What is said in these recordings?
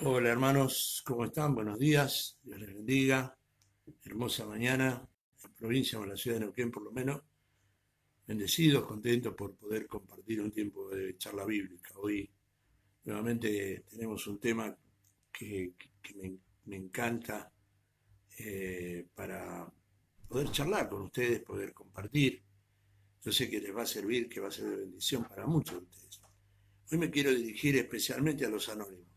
Hola hermanos, ¿cómo están? Buenos días, Dios les bendiga. Hermosa mañana en provincia o en la ciudad de Neuquén por lo menos. Bendecidos, contentos por poder compartir un tiempo de charla bíblica. Hoy nuevamente tenemos un tema que me encanta para poder charlar con ustedes, poder compartir. Yo sé que les va a servir, que va a ser de bendición para muchos de ustedes. Hoy me quiero dirigir especialmente a los anónimos,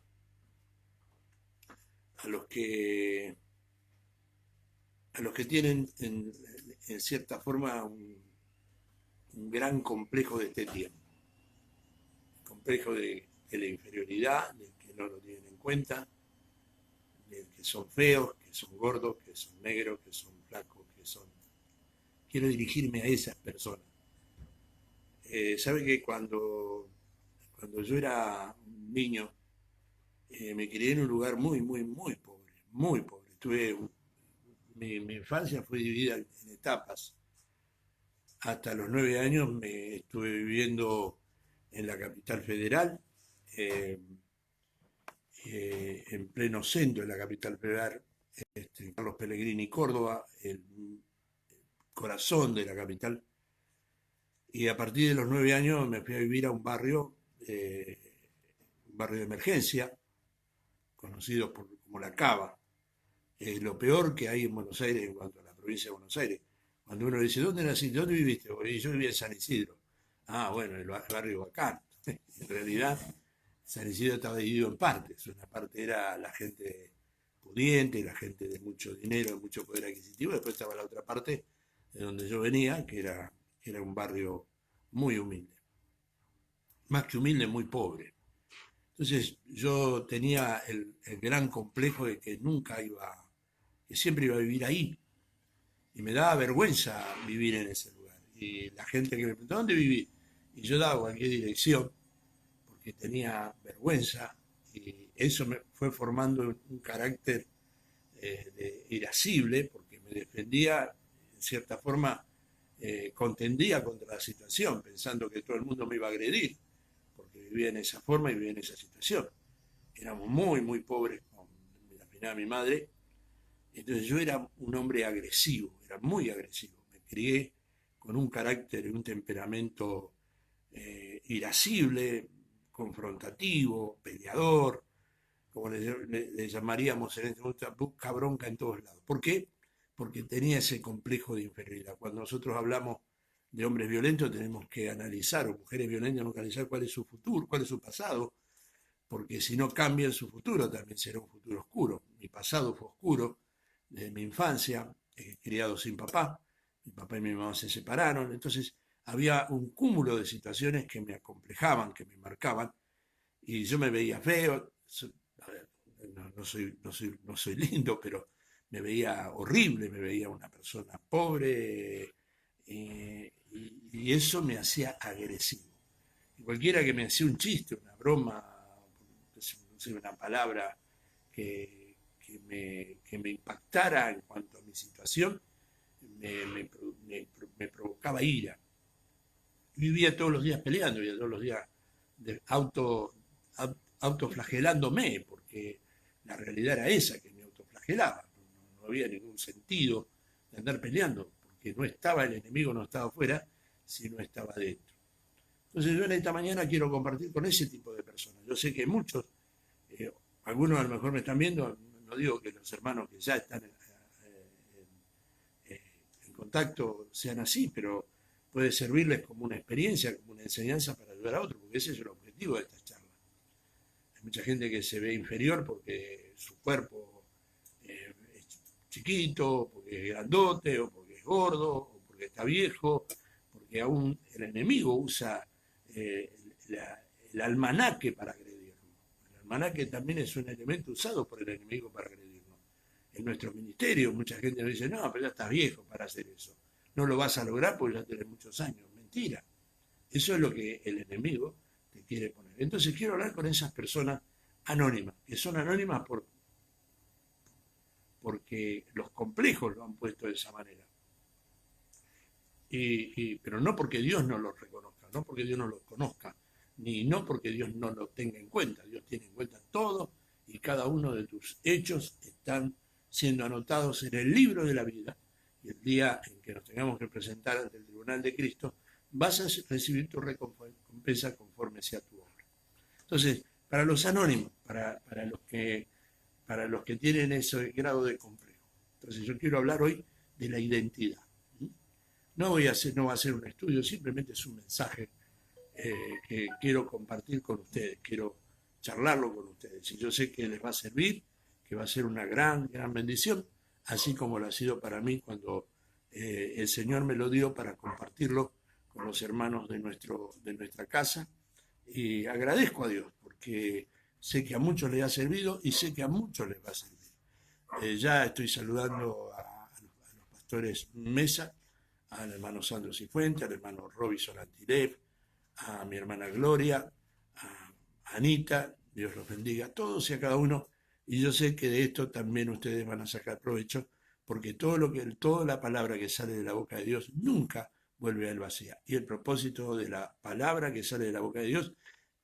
a los que a los que tienen en cierta forma un gran complejo de este tiempo, complejo de la inferioridad, del que no lo tienen en cuenta, del que son feos, que son gordos, que son negros, que son flacos, que son... Quiero dirigirme a esas personas. ¿Sabe que cuando yo era un niño, me crié en un lugar muy pobre, muy pobre? Mi infancia fue dividida en etapas. Hasta los 9 años me estuve viviendo en la capital federal, eh, en pleno centro de la capital federal, Carlos Pellegrini, Córdoba, el corazón de la capital. Y a partir de los 9 años me fui a vivir a un barrio de emergencia, conocido como La Cava. Lo peor que hay en Buenos Aires en cuanto a la provincia de Buenos Aires. Cuando uno dice, ¿dónde naciste? ¿Dónde viviste? Y yo vivía en San Isidro. Ah, bueno, el barrio bacán. En realidad, San Isidro estaba dividido en partes. Una parte era la gente pudiente, la gente de mucho dinero, de mucho poder adquisitivo. Después estaba la otra parte de donde yo venía, que era un barrio muy humilde. Más que humilde, muy pobre. Entonces yo tenía el gran complejo de que que siempre iba a vivir ahí. Y me daba vergüenza vivir en ese lugar. Y la gente que me preguntaba, ¿dónde viví? Y yo daba cualquier dirección, porque tenía vergüenza, y eso me fue formando un carácter irascible, porque me defendía, en cierta forma, contendía contra la situación, pensando que todo el mundo me iba a agredir, porque vivía en esa forma y vivía en esa situación. Éramos muy pobres, con la mi madre. Entonces yo era un hombre agresivo, era muy agresivo. Me crié con un carácter y un temperamento irascible, confrontativo, peleador, como le llamaríamos en este momento, busca bronca en todos lados. ¿Por qué? Porque tenía ese complejo de inferioridad. Cuando nosotros hablamos de hombres violentos tenemos que analizar, o mujeres violentas, tenemos que analizar cuál es su futuro, cuál es su pasado, porque si no cambian su futuro también será un futuro oscuro. Mi pasado fue oscuro, desde mi infancia, criado sin papá, mi papá y mi mamá se separaron, entonces había un cúmulo de situaciones que me acomplejaban, que me marcaban, y yo me veía feo, a ver, no soy lindo, pero me veía horrible, me veía una persona pobre, y eso me hacía agresivo. Y cualquiera que me hacía un chiste, una broma, no sé, una palabra que me impactara en cuanto a mi situación, me provocaba ira. Vivía todos los días peleando, vivía todos los días de autoflagelándome, porque la realidad era esa, que me autoflagelaba. No había ningún sentido de andar peleando, porque no estaba el enemigo, no estaba afuera, sino estaba dentro. Entonces yo en esta mañana quiero compartir con ese tipo de personas. Yo sé que muchos, eh, algunos a lo mejor me están viendo, no digo que los hermanos que ya están en contacto sean así, pero puede servirles como una experiencia, como una enseñanza para ayudar a otros, porque ese es el objetivo de estas charlas. Hay mucha gente que se ve inferior porque su cuerpo es chiquito, porque es grandote, o porque es gordo, o porque está viejo, porque aún el enemigo usa eh, la, el almanaque para agredirnos. El almanaque también es un elemento usado por el enemigo para agredirnos. En nuestro ministerio mucha gente nos dice, no, pero ya estás viejo para hacer eso. No lo vas a lograr porque ya tienes muchos años. Mentira. Eso es lo que el enemigo te quiere poner. Entonces quiero hablar con esas personas anónimas, que son anónimas porque los complejos lo han puesto de esa manera. Pero no porque Dios no los reconozca, no porque Dios no los conozca, ni no porque Dios no lo tenga en cuenta. Dios tiene en cuenta todo y y cada uno de tus hechos están siendo anotados en el libro de la vida. Y el día en que nos tengamos que presentar ante el tribunal de Cristo, vas a recibir tu recompensa conforme sea tu obra. Entonces, para los anónimos, para los que tienen ese grado de complejo. Entonces, yo quiero hablar hoy de la identidad. No va a ser un estudio, simplemente es un mensaje que quiero compartir con ustedes, quiero charlarlo con ustedes. Y yo sé que les va a servir, que va a ser una gran, gran bendición, así como lo ha sido para mí cuando el Señor me lo dio para compartirlo con los hermanos de nuestra casa. Y agradezco a Dios, porque sé que a muchos les ha servido y sé que a muchos les va a servir. Ya estoy saludando a los pastores Mesa, al hermano Sandro Cifuente, al hermano Robinson Antilev, a mi hermana Gloria, a Anita, Dios los bendiga, a todos y a cada uno. Y yo sé que de esto también ustedes van a sacar provecho, porque toda la palabra que sale de la boca de Dios nunca vuelve a él vacía. Y el propósito de la palabra que sale de la boca de Dios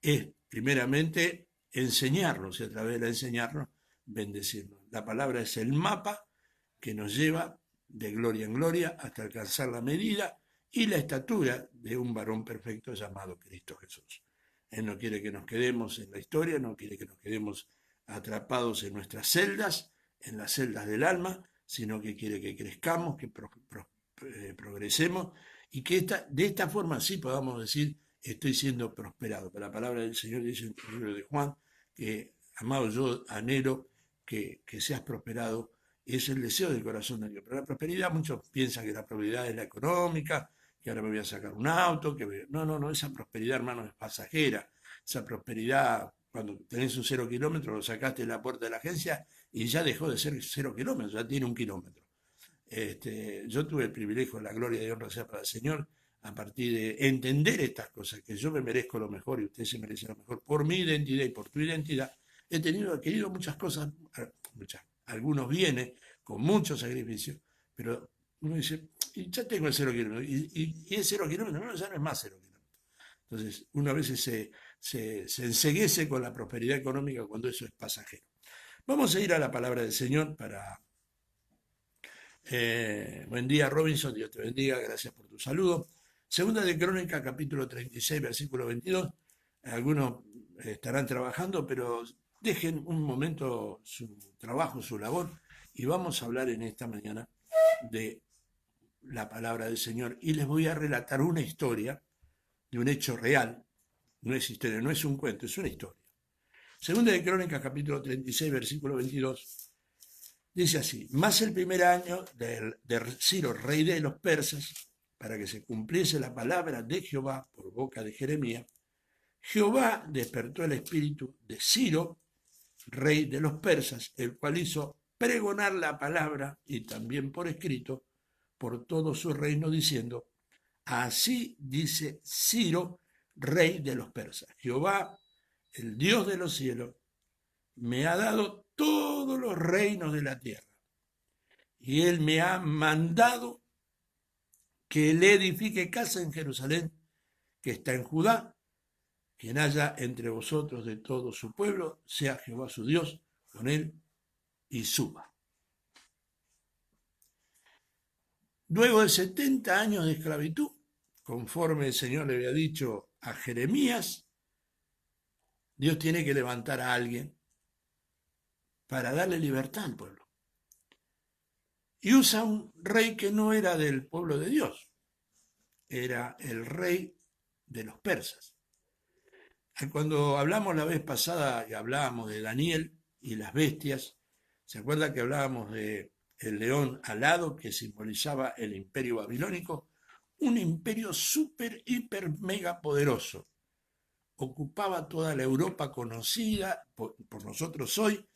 es, primeramente, enseñarnos y a través de enseñarnos, bendecirnos. La palabra es el mapa que nos lleva de gloria en gloria hasta alcanzar la medida y la estatura de un varón perfecto llamado Cristo Jesús. Él no quiere que nos quedemos en la historia, no quiere que nos quedemos atrapados en nuestras celdas, en las celdas del alma, sino que quiere que crezcamos, que progresemos y que de esta forma sí podamos decir estoy siendo prosperado. Pero la palabra del Señor dice en el libro de Juan que, amado, yo anhelo que seas prosperado. Es el deseo del corazón de Dios. Pero la prosperidad, muchos piensan que la prosperidad es la económica, que ahora me voy a sacar un auto, no, esa prosperidad, hermano, es pasajera. Esa prosperidad, cuando tenés un 0 kilómetro, lo sacaste de la puerta de la agencia y ya dejó de ser 0 kilómetros, ya tiene 1 kilómetro. Yo tuve el privilegio, la gloria y honra sea para el Señor, a partir de entender estas cosas, que yo me merezco lo mejor y usted se merece lo mejor por mi identidad y por tu identidad. He adquirido muchas cosas, algunos bienes con mucho sacrificio, pero uno dice, y ya tengo el 0 kilómetro, y es 0 kilómetros, no, ya no es más 0 kilómetros. Entonces, uno a veces se enceguece con la prosperidad económica cuando eso es pasajero. Vamos a ir a la palabra del Señor para... buen día, Robinson, Dios te bendiga, gracias por tu saludo. Segunda de Crónica, capítulo 36, versículo 22. Algunos estarán trabajando, pero dejen un momento su trabajo, su labor, y vamos a hablar en esta mañana de la palabra del Señor. Y les voy a relatar una historia de un hecho real. No es historia, no es un cuento, es una historia. Segunda de Crónicas, capítulo 36, versículo 22. Dice así: más el primer año de Ciro, rey de los persas, para que se cumpliese la palabra de Jehová por boca de Jeremías, Jehová despertó el espíritu de Ciro, rey de los persas, el cual hizo pregonar la palabra y también por escrito por todo su reino, diciendo: así dice Ciro, rey de los persas, Jehová, el Dios de los cielos, me ha dado todos los reinos de la tierra, y él me ha mandado que le edifique casa en Jerusalén, que está en Judá. Quien haya entre vosotros de todo su pueblo, sea Jehová su Dios con él, y suba. Luego de 70 años de esclavitud, conforme el Señor le había dicho a Jeremías, Dios tiene que levantar a alguien para darle libertad al pueblo. Y usa un rey que no era del pueblo de Dios, era el rey de los persas. Cuando hablamos la vez pasada y hablábamos de Daniel y las bestias, ¿se acuerda que hablábamos de el león alado que simbolizaba el imperio babilónico? Un imperio súper, hiper, mega poderoso. Ocupaba toda la Europa conocida por nosotros hoy.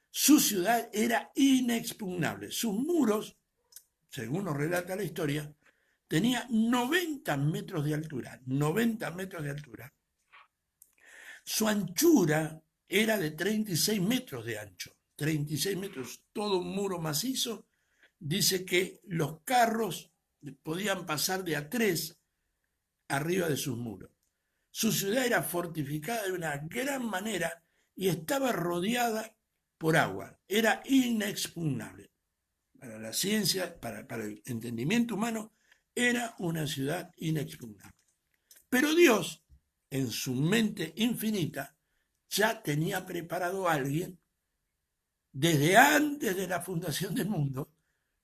Su ciudad era inexpugnable. Sus muros, según nos relata la historia, tenía 90 metros de altura. 90 metros de altura. Su anchura era de 36 metros de ancho. 36 metros, todo un muro macizo. Dice que los carros podían pasar de a 3 arriba de sus muros. Su ciudad era fortificada de una gran manera y estaba rodeada por agua. Era inexpugnable. Para la ciencia, para el entendimiento humano, era una ciudad inexpugnable. Pero Dios, en su mente infinita, ya tenía preparado a alguien desde antes de la fundación del mundo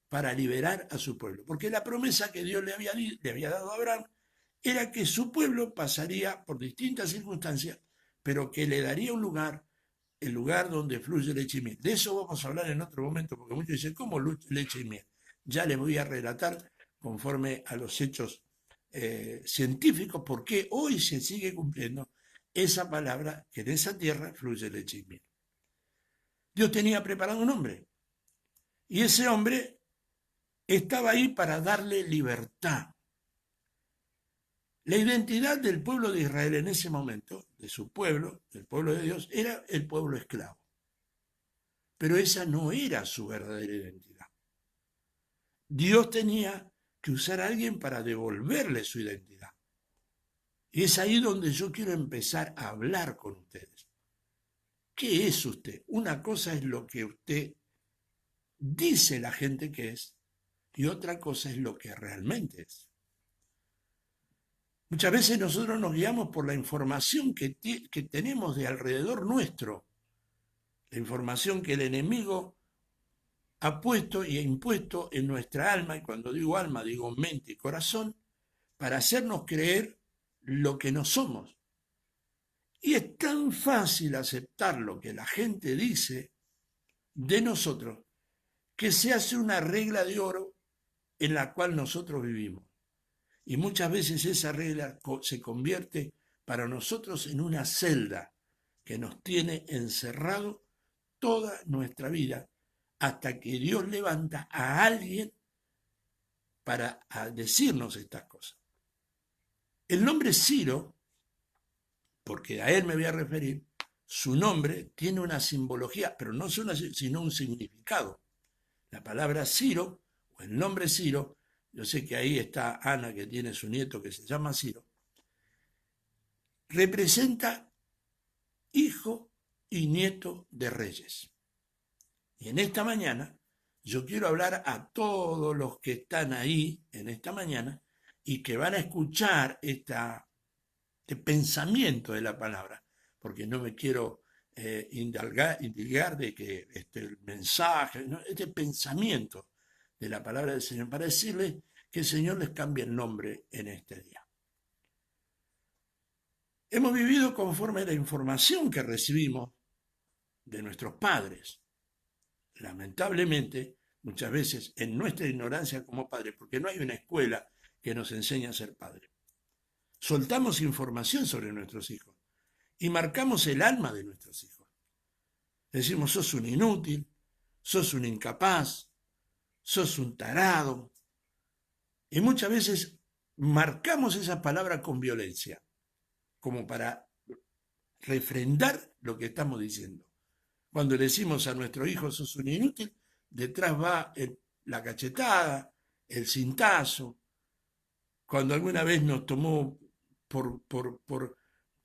para liberar a su pueblo. Porque la promesa que Dios le había dado a Abraham era que su pueblo pasaría por distintas circunstancias, pero que le daría un lugar, el lugar donde fluye leche y miel. De eso vamos a hablar en otro momento, porque muchos dicen, ¿cómo leche y miel? Ya les voy a relatar, conforme a los hechos científicos, por qué hoy se sigue cumpliendo esa palabra, que en esa tierra fluye leche y miel. Dios tenía preparado un hombre, y ese hombre estaba ahí para darle libertad. La identidad del pueblo de Israel en ese momento, de su pueblo, del pueblo de Dios, era el pueblo esclavo. Pero esa no era su verdadera identidad. Dios tenía que usar a alguien para devolverle su identidad. Y es ahí donde yo quiero empezar a hablar con ustedes. ¿Qué es usted? Una cosa es lo que usted dice la gente que es, y otra cosa es lo que realmente es. Muchas veces nosotros nos guiamos por la información que tenemos de alrededor nuestro, la información que el enemigo ha puesto y ha impuesto en nuestra alma, y cuando digo alma digo mente y corazón, para hacernos creer lo que no somos. Y es tan fácil aceptar lo que la gente dice de nosotros, que se hace una regla de oro en la cual nosotros vivimos. Y muchas veces esa regla se convierte para nosotros en una celda que nos tiene encerrado toda nuestra vida, hasta que Dios levanta a alguien para decirnos estas cosas. El nombre Ciro, porque a él me voy a referir, su nombre tiene una simbología, pero no sino un significado. La palabra Ciro, o el nombre Ciro, yo sé que ahí está Ana, que tiene su nieto que se llama Ciro, representa hijo y nieto de reyes. Y en esta mañana yo quiero hablar a todos los que están ahí en esta mañana y que van a escuchar este pensamiento de la palabra, porque no me quiero indilgar de que el mensaje, ¿no? Este pensamiento de la palabra del Señor, para decirles que el Señor les cambie el nombre en este día. Hemos vivido conforme a la información que recibimos de nuestros padres. Lamentablemente, muchas veces en nuestra ignorancia como padres, porque no hay una escuela que nos enseñe a ser padres, soltamos información sobre nuestros hijos y marcamos el alma de nuestros hijos. Decimos, sos un inútil, sos un incapaz, sos un tarado. Y muchas veces marcamos esa palabra con violencia, como para refrendar lo que estamos diciendo. Cuando le decimos a nuestro hijo, sos un inútil, detrás va la cachetada, el cintazo. Cuando alguna vez nos tomó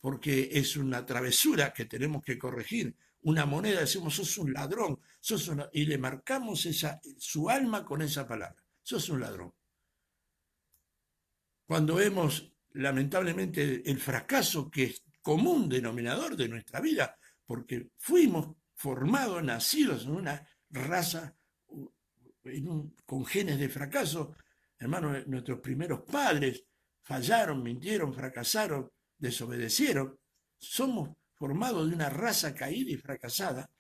porque es una travesura que tenemos que corregir, una moneda, decimos, sos un ladrón, y le marcamos su alma con esa palabra, sos un ladrón. Cuando vemos, lamentablemente, el fracaso que es común denominador de nuestra vida, porque fuimos formados, nacidos en una raza con genes de fracaso. Hermano, nuestros primeros padres fallaron, mintieron, fracasaron, desobedecieron. Somos formados de una raza caída y fracasada.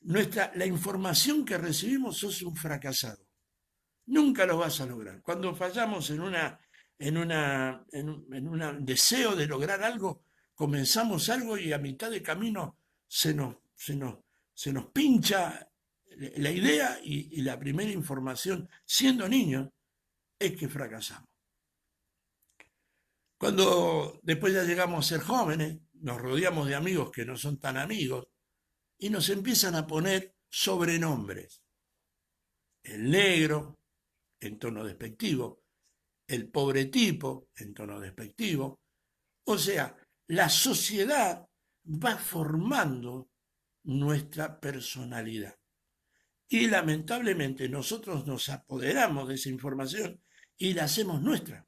La información que recibimos, sos un fracasado. Nunca lo vas a lograr. Cuando fallamos en un deseo de lograr algo, comenzamos algo y a mitad de camino se nos pincha la idea y la primera información, siendo niños, es que fracasamos. Cuando después ya llegamos a ser jóvenes, nos rodeamos de amigos que no son tan amigos y nos empiezan a poner sobrenombres. El negro, en tono despectivo, el pobre tipo, en tono despectivo. O sea, la sociedad va formando nuestra personalidad. Y lamentablemente nosotros nos apoderamos de esa información y la hacemos nuestra.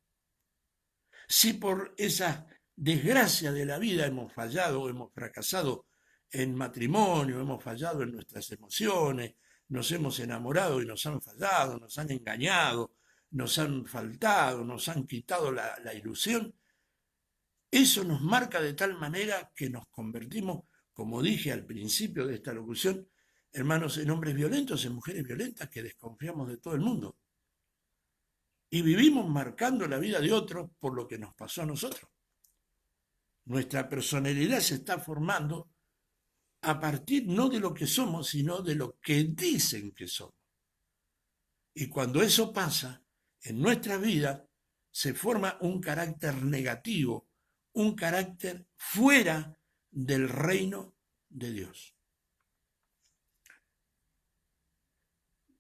Si por esa desgracia de la vida hemos fallado, hemos fracasado en matrimonio, hemos fallado en nuestras emociones, nos hemos enamorado y nos han fallado, nos han engañado, nos han faltado, nos han quitado la ilusión, eso nos marca de tal manera que nos convertimos, como dije al principio de esta locución, hermanos, en hombres violentos, en mujeres violentas, que desconfiamos de todo el mundo. Y vivimos marcando la vida de otros por lo que nos pasó a nosotros. Nuestra personalidad se está formando a partir no de lo que somos, sino de lo que dicen que somos. Y cuando eso pasa, en nuestra vida se forma un carácter negativo, un carácter fuera del reino de Dios.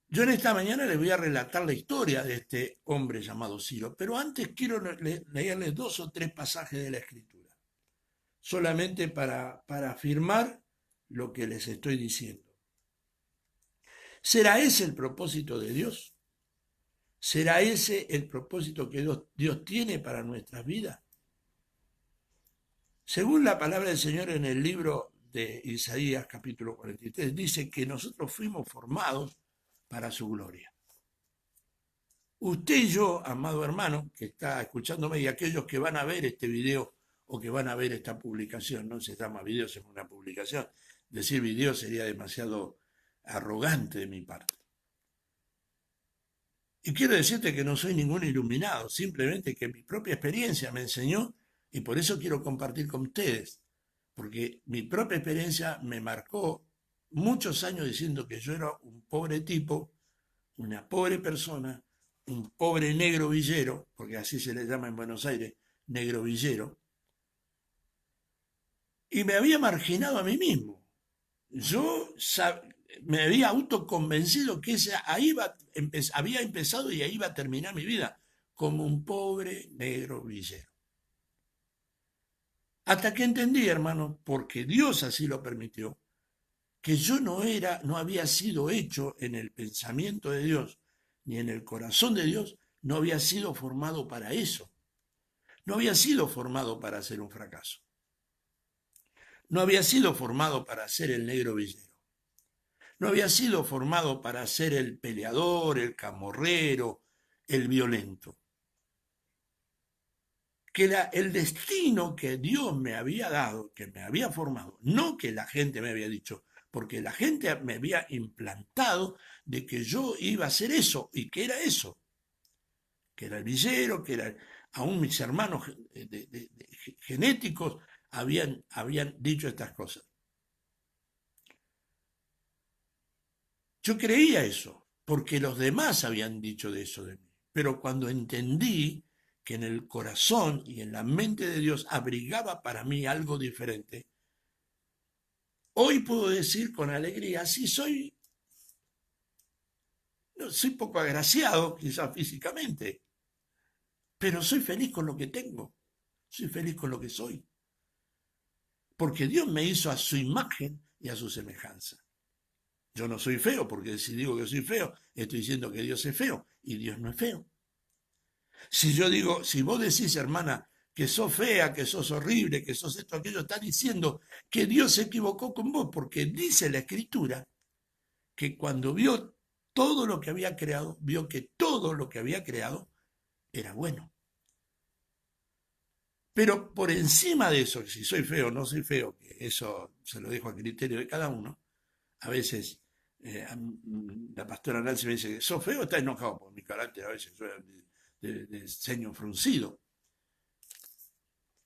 Yo en esta mañana les voy a relatar la historia de este hombre llamado Ciro, pero antes quiero leerles 2 o 3 pasajes de la Escritura, solamente para afirmar lo que les estoy diciendo. ¿Será ese el propósito de Dios? ¿Será ese el propósito que Dios tiene para nuestras vidas? Según la palabra del Señor en el libro de Isaías capítulo 43, dice que nosotros fuimos formados para su gloria. Usted y yo, amado hermano, que está escuchándome, y aquellos que van a ver este video o que van a ver esta publicación, no se llama video, es una publicación. Decir video sería demasiado arrogante de mi parte. Y quiero decirte que no soy ningún iluminado, simplemente que mi propia experiencia me enseñó, y por eso quiero compartir con ustedes, porque mi propia experiencia me marcó muchos años diciendo que yo era un pobre tipo, una pobre persona, un pobre negro villero, porque así se le llama en Buenos Aires, negro villero, y me había marginado a mí mismo. Yo me había autoconvencido que había empezado y ahí iba a terminar mi vida, como un pobre negro villero. Hasta que entendí, hermano, porque Dios así lo permitió, que yo no había sido hecho en el pensamiento de Dios, ni en el corazón de Dios, no había sido formado para eso. No había sido formado para ser un fracaso. No había sido formado para ser el negro villero. No había sido formado para ser el peleador, el camorrero, el violento. Que el destino que Dios me había dado, que me había formado, no que la gente me había dicho, porque la gente me había implantado de que yo iba a hacer eso y que era eso, que era el villero, que era, aún mis hermanos genéticos habían dicho estas cosas. Yo creía eso, porque los demás habían dicho de eso de mí, pero cuando entendí que en el corazón y en la mente de Dios abrigaba para mí algo diferente, hoy puedo decir con alegría, sí, soy poco agraciado, quizás físicamente, pero soy feliz con lo que tengo, soy feliz con lo que soy, porque Dios me hizo a su imagen y a su semejanza. Yo no soy feo, porque si digo que soy feo, estoy diciendo que Dios es feo, y Dios no es feo. Si vos decís, hermana, que sos fea, que sos horrible, que sos esto, aquello, está diciendo que Dios se equivocó con vos, porque dice la Escritura que cuando vio todo lo que había creado, vio que todo lo que había creado era bueno. Pero por encima de eso, si soy feo o no soy feo, que eso se lo dejo a criterio de cada uno, a veces la pastora Nancy me dice, ¿sos feo o estás enojado? Por mi carácter a veces soy de ceño fruncido.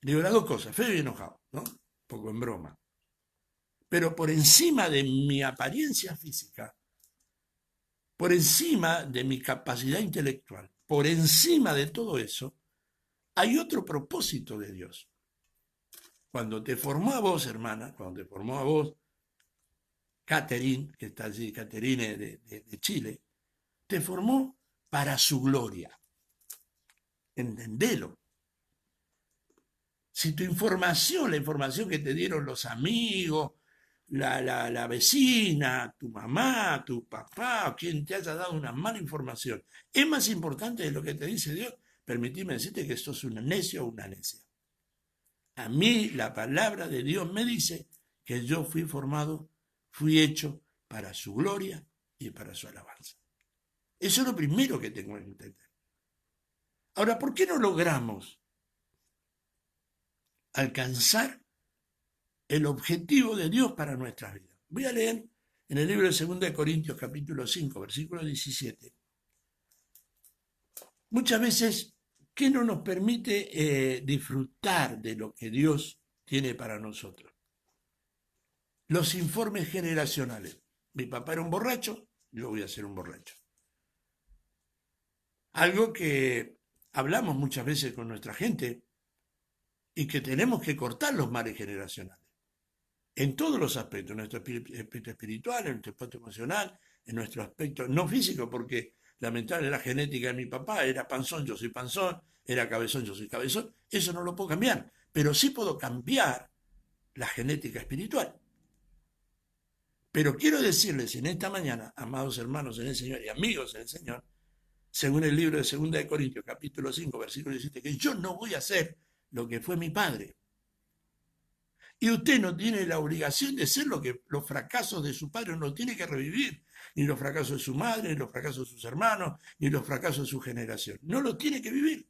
Digo las dos cosas, feo y enojado, ¿no? Un poco en broma. Pero por encima de mi apariencia física, por encima de mi capacidad intelectual, por encima de todo eso, hay otro propósito de Dios. Cuando te formó a vos, hermana, cuando te formó a vos, Catherine, que está allí, Catherine de Chile, te formó para su gloria. Entendelo. Si tu información, la información que te dieron los amigos, la vecina, tu mamá, tu papá, o quien te haya dado una mala información, es más importante de lo que te dice Dios, permitime decirte que sos un necio o una necia. A mí la palabra de Dios me dice que yo fui formado, fui hecho para su gloria y para su alabanza. Eso es lo primero que tengo que entender. Ahora, ¿por qué no logramos alcanzar el objetivo de Dios para nuestras vidas? Voy a leer en el libro de 2 Corintios capítulo 5, versículo 17. Muchas veces, ¿qué no nos permite disfrutar de lo que Dios tiene para nosotros? Los informes generacionales. Mi papá era un borracho, yo voy a ser un borracho. Algo que hablamos muchas veces con nuestra gente y que tenemos que cortar los males generacionales. En todos los aspectos, en nuestro aspecto espiritual, en nuestro aspecto emocional, en nuestro aspecto no físico, porque lamentable la genética de mi papá, era panzón, yo soy panzón, era cabezón, yo soy cabezón, eso no lo puedo cambiar, pero sí puedo cambiar la genética espiritual. Pero quiero decirles en esta mañana, amados hermanos en el Señor y amigos en el Señor, según el libro de 2 Corintios, capítulo 5, versículo 17, que yo no voy a hacer lo que fue mi padre. Y usted no tiene la obligación de ser lo que los fracasos de su padre no tiene que revivir, ni los fracasos de su madre, ni los fracasos de sus hermanos, ni los fracasos de su generación. No los tiene que vivir.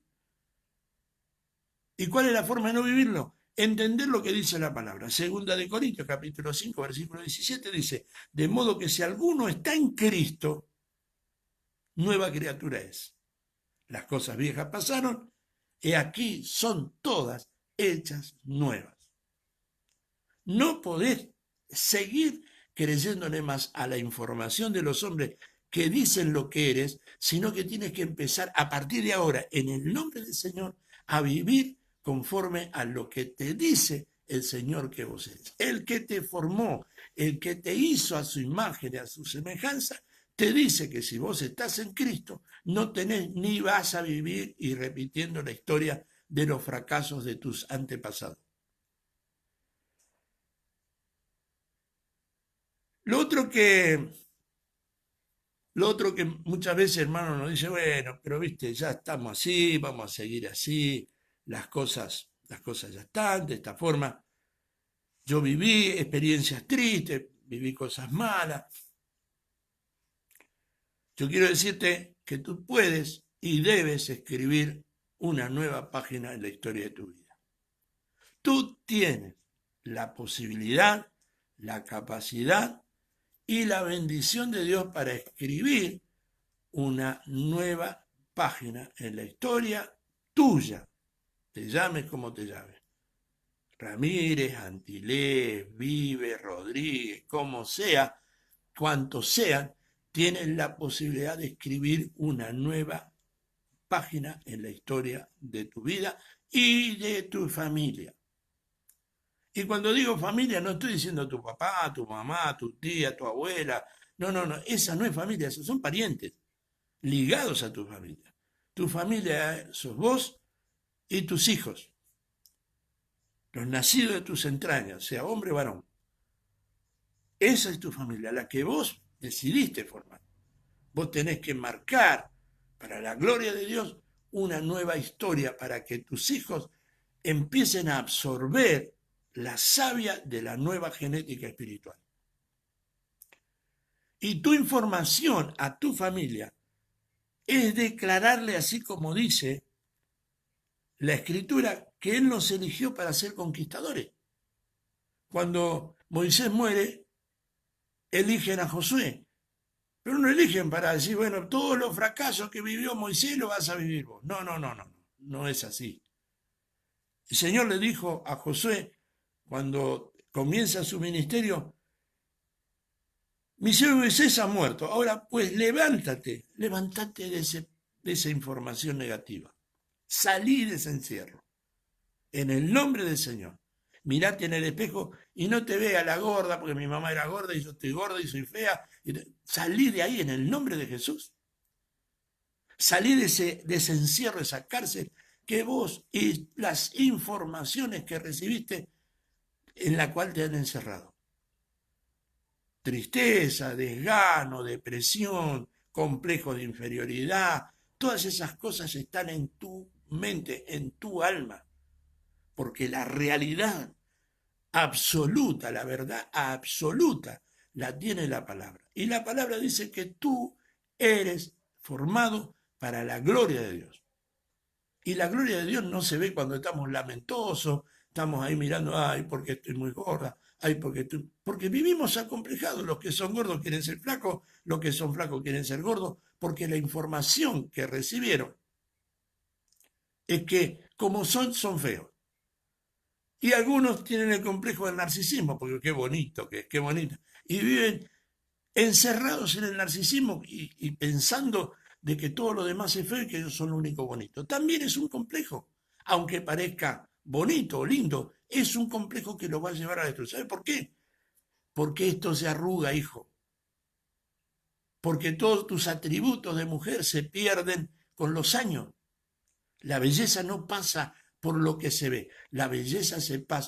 ¿Y cuál es la forma de no vivirlo? Entender lo que dice la palabra. 2 Corintios, capítulo 5, versículo 17, dice, de modo que si alguno está en Cristo, nueva criatura es. Las cosas viejas pasaron, y aquí son todas hechas nuevas. No podés seguir creyéndole más a la información de los hombres que dicen lo que eres, sino que tienes que empezar a partir de ahora, en el nombre del Señor, a vivir conforme a lo que te dice el Señor que vos eres. El que te formó, el que te hizo a su imagen y a su semejanza, te dice que si vos estás en Cristo, no tenés ni vas a vivir y repitiendo la historia de los fracasos de tus antepasados. Lo otro que muchas veces, hermano, nos dice, bueno, pero viste, ya estamos así, vamos a seguir así, las cosas ya están de esta forma. Yo viví experiencias tristes, viví cosas malas. Yo quiero decirte que tú puedes y debes escribir una nueva página en la historia de tu vida. Tú tienes la posibilidad, la capacidad y la bendición de Dios para escribir una nueva página en la historia tuya. Te llames como te llames. Ramírez, Antilés, Vive, Rodríguez, como sea, cuantos sean, tienen la posibilidad de escribir una nueva página en la historia de tu vida y de tu familia. Y cuando digo familia, no estoy diciendo tu papá, tu mamá, tu tía, tu abuela. No, no, no. Esa no es familia, esos son parientes ligados a tu familia. Tu familia sos vos y tus hijos. Los nacidos de tus entrañas, sea hombre o varón. Esa es tu familia, la que vos decidiste formar. Vos tenés que marcar, para la gloria de Dios, una nueva historia para que tus hijos empiecen a absorber la savia de la nueva genética espiritual. Y tu información a tu familia es declararle, así como dice la Escritura, que Él nos eligió para ser conquistadores. Cuando Moisés muere, eligen a Josué, pero no eligen para decir, bueno, todos los fracasos que vivió Moisés los vas a vivir vos. No, no, no, no, no es así. El Señor le dijo a Josué, cuando comienza su ministerio, mi siervo Moisés ha muerto, ahora pues levántate de esa información negativa, salí de ese encierro, en el nombre del Señor. Mirate en el espejo y no te vea la gorda, porque mi mamá era gorda y yo estoy gorda y soy fea. Salí de ahí en el nombre de Jesús. Salí de ese encierro, de esa cárcel, que vos y las informaciones que recibiste en la cual te han encerrado. tristeza, desgano, depresión, complejo de inferioridad, todas esas cosas están en tu mente, en tu alma, porque la realidad absoluta, la verdad absoluta, la tiene la palabra. Y la palabra dice que tú eres formado para la gloria de Dios. Y la gloria de Dios no se ve cuando estamos lamentosos, estamos ahí mirando, ay, porque estoy muy gorda, ay, porque estoy... Porque vivimos acomplejados, los que son gordos quieren ser flacos, los que son flacos quieren ser gordos, porque la información que recibieron es que como son, son feos. Y algunos tienen el complejo del narcisismo, porque qué bonito que es, qué bonito. Y viven encerrados en el narcisismo y pensando de que todo lo demás es feo y que ellos son lo único bonito. También es un complejo, aunque parezca bonito o lindo, es un complejo que lo va a llevar a destruir. ¿Sabe por qué? Porque esto se arruga, hijo. Porque todos tus atributos de mujer se pierden con los años. La belleza no pasa por lo que se ve, la belleza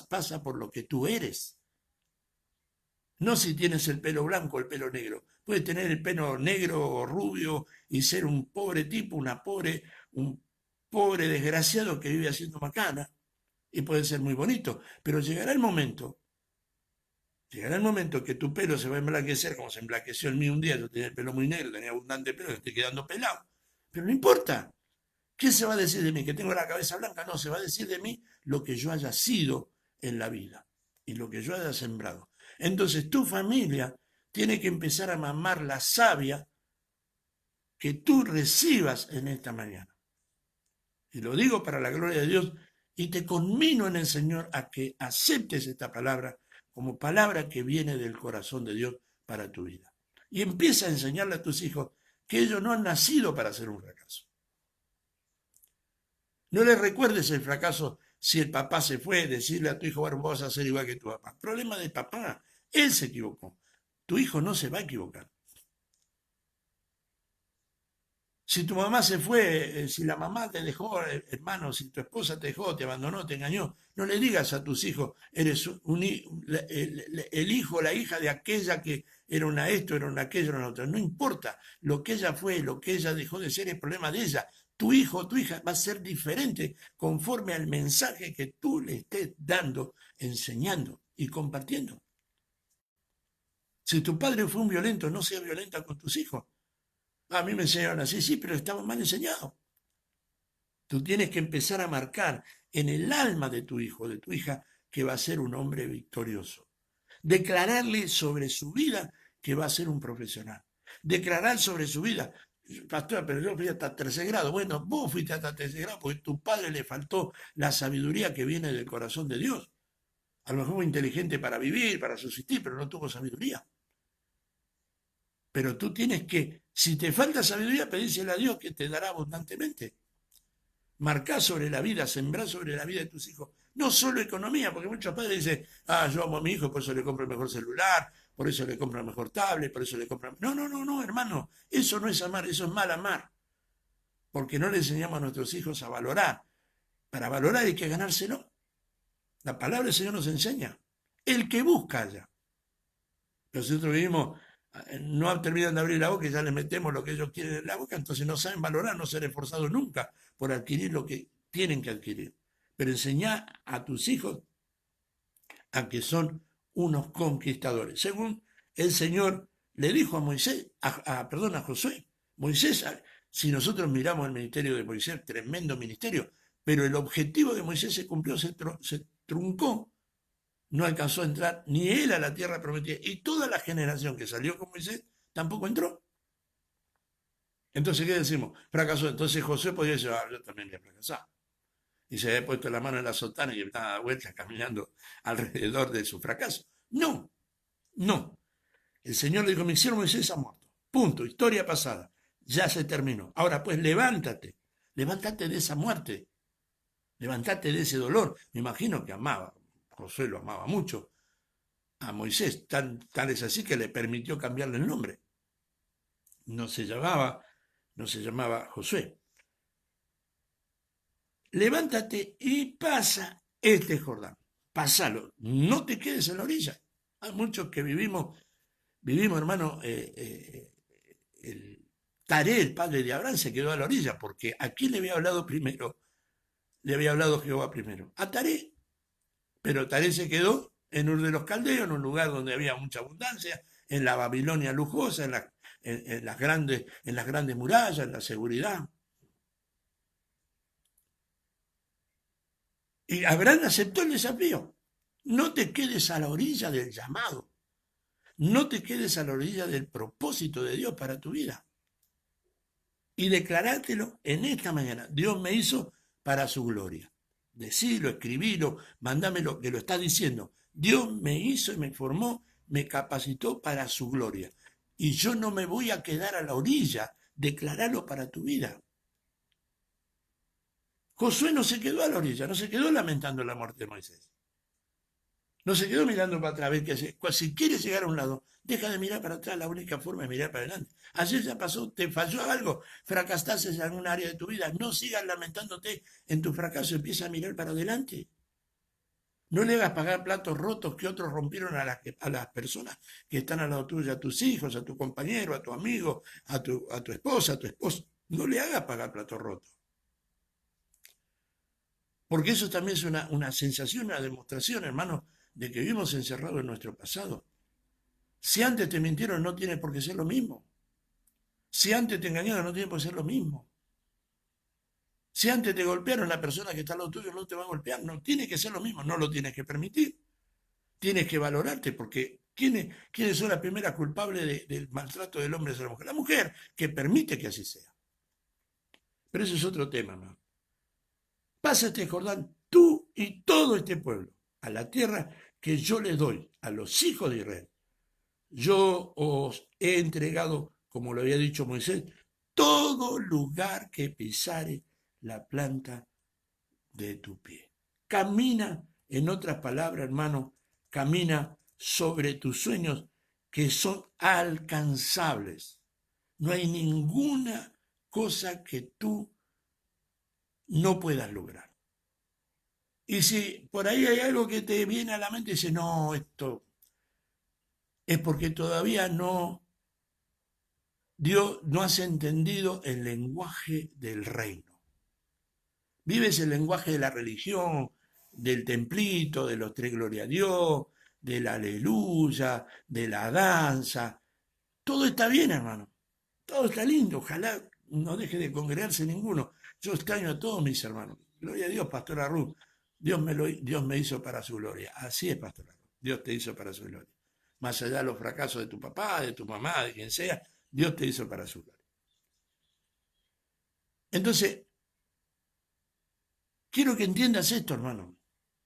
pasa por lo que tú eres. No si tienes el pelo blanco o el pelo negro. Puedes tener el pelo negro o rubio y ser un pobre tipo, un pobre desgraciado que vive haciendo macana. Y puede ser muy bonito. Pero llegará el momento que tu pelo se va a emblanquecer como se emblanqueció el mío un día. Yo tenía el pelo muy negro, tenía abundante pelo, estoy quedando pelado. Pero no importa. ¿Qué se va a decir de mí? ¿Que tengo la cabeza blanca? No, se va a decir de mí lo que yo haya sido en la vida y lo que yo haya sembrado. Entonces tu familia tiene que empezar a mamar la savia que tú recibas en esta mañana. Y lo digo para la gloria de Dios y te conmino en el Señor a que aceptes esta palabra como palabra que viene del corazón de Dios para tu vida. Y empieza a enseñarle a tus hijos que ellos no han nacido para ser un fracaso. No le recuerdes el fracaso si el papá se fue, decirle a tu hijo, bueno, vos vas a ser igual que tu papá. Problema del papá, él se equivocó. Tu hijo no se va a equivocar. Si tu mamá se fue, si la mamá te dejó, hermano, si tu esposa te dejó, te abandonó, te engañó, no le digas a tus hijos, eres el hijo, la hija de aquella que era una esto, era una aquello, era una otra. No importa lo que ella fue, lo que ella dejó de ser, es problema de ella. Tu hijo o tu hija va a ser diferente conforme al mensaje que tú le estés dando, enseñando y compartiendo. Si tu padre fue un violento, no sea violenta con tus hijos. A mí me enseñaron así, sí, pero estaba mal enseñado. Tú tienes que empezar a marcar en el alma de tu hijo, de tu hija, que va a ser un hombre victorioso. Declararle sobre su vida que va a ser un profesional. Declarar sobre su vida, pastor, pero yo fui hasta tercer grado. Bueno, vos fuiste hasta tercer grado porque tu padre le faltó la sabiduría que viene del corazón de Dios. A lo mejor fue inteligente para vivir, para subsistir, pero no tuvo sabiduría. Pero tú tienes que, si te falta sabiduría, pedírsela a Dios que te dará abundantemente. Marcá sobre la vida, sembrá sobre la vida de tus hijos. No solo economía, porque muchos padres dicen, yo amo a mi hijo, por eso le compro el mejor celular, por eso le compro el mejor tablet, por eso le compro... No, no, no, no, hermano, eso no es amar, eso es mal amar. Porque no le enseñamos a nuestros hijos a valorar. Para valorar hay que ganárselo. La palabra del Señor nos enseña. El que busca halla. Nosotros vivimos, no terminan de abrir la boca y ya les metemos lo que ellos quieren en la boca, entonces no saben valorar, no ser esforzados nunca por adquirir lo que tienen que adquirir. Pero enseñá a tus hijos a que son unos conquistadores. Según el Señor le dijo a Moisés, a Josué, Moisés, si nosotros miramos el ministerio de Moisés, tremendo ministerio, pero el objetivo de Moisés se cumplió, se truncó. No alcanzó a entrar ni él a la tierra prometida. Y toda la generación que salió con Moisés tampoco entró. Entonces, ¿qué decimos? Fracasó. Entonces José podría decir, yo también voy a fracasar. Y se había puesto la mano en la sotana y estaba dando vueltas caminando alrededor de su fracaso. No, no. El Señor le dijo, mi siervo Moisés ha muerto. Punto. Historia pasada. Ya se terminó. Ahora pues levántate. Levántate de esa muerte. Levántate de ese dolor. Me imagino que amaba. Josué lo amaba mucho a Moisés, tal es así que le permitió cambiarle el nombre. No se llamaba Josué. Levántate y pasa este Jordán. Pásalo, no te quedes en la orilla. Hay muchos que vivimos Vivimos, hermano, Taré, el padre de Abraham, se quedó a la orilla, porque ¿a quién le había hablado primero? Le había hablado Jehová primero. A Taré. Pero Taré se quedó en Ur de los Caldeos, en un lugar donde había mucha abundancia, en la Babilonia lujosa, en las grandes murallas, en la seguridad. Y Abraham aceptó el desafío. No te quedes a la orilla del llamado. No te quedes a la orilla del propósito de Dios para tu vida. Y declarártelo en esta mañana. Dios me hizo para su gloria. Decilo, escribilo, mándamelo, que lo está diciendo. Dios me hizo y me formó, me capacitó para su gloria. Y yo no me voy a quedar a la orilla. Declaralo para tu vida. Josué no se quedó a la orilla, no se quedó lamentando la muerte de Moisés. No se quedó mirando para atrás. Si quieres llegar a un lado, deja de mirar para atrás. La única forma es mirar para adelante. Ayer ya pasó, te falló algo, fracasaste en algún área de tu vida. No sigas lamentándote en tu fracaso, empieza a mirar para adelante. No le hagas pagar platos rotos que otros rompieron a las personas que están al lado tuyo, a tus hijos, a tu compañero, a tu amigo, a tu esposa, a tu esposo. No le hagas pagar platos rotos. Porque eso también es una sensación, una demostración, hermano, de que vivimos encerrados en nuestro pasado. Si antes te mintieron, no tiene por qué ser lo mismo. Si antes te engañaron, no tiene por qué ser lo mismo. Si antes te golpearon, la persona que está al lado tuyo no te va a golpear. No tiene que ser lo mismo, no lo tienes que permitir. Tienes que valorarte, porque ¿quiénes son las primeras culpables del maltrato del hombre hacia la mujer? La mujer, que permite que así sea. Pero eso es otro tema, ¿no? Pasa este Jordán, tú y todo este pueblo, a la tierra que yo le doy a los hijos de Israel. Yo os he entregado, como lo había dicho Moisés, todo lugar que pisare la planta de tu pie. Camina, en otras palabras, hermano, camina sobre tus sueños que son alcanzables. No hay ninguna cosa que tú no puedas lograr. Y si por ahí hay algo que te viene a la mente y dices, no, esto es porque todavía no has entendido el lenguaje del reino. Vives el lenguaje de la religión, del templito, de los tres gloria a Dios, del aleluya, de la danza. Todo está bien, hermano. Todo está lindo. Ojalá no deje de congregarse ninguno. Yo extraño a todos mis hermanos. Gloria a Dios, Pastora Ruth. Dios me hizo para su gloria. Así es, Pastora Ruth. Dios te hizo para su gloria. Más allá de los fracasos de tu papá, de tu mamá, de quien sea, Dios te hizo para su gloria. Entonces, quiero que entiendas esto, hermano.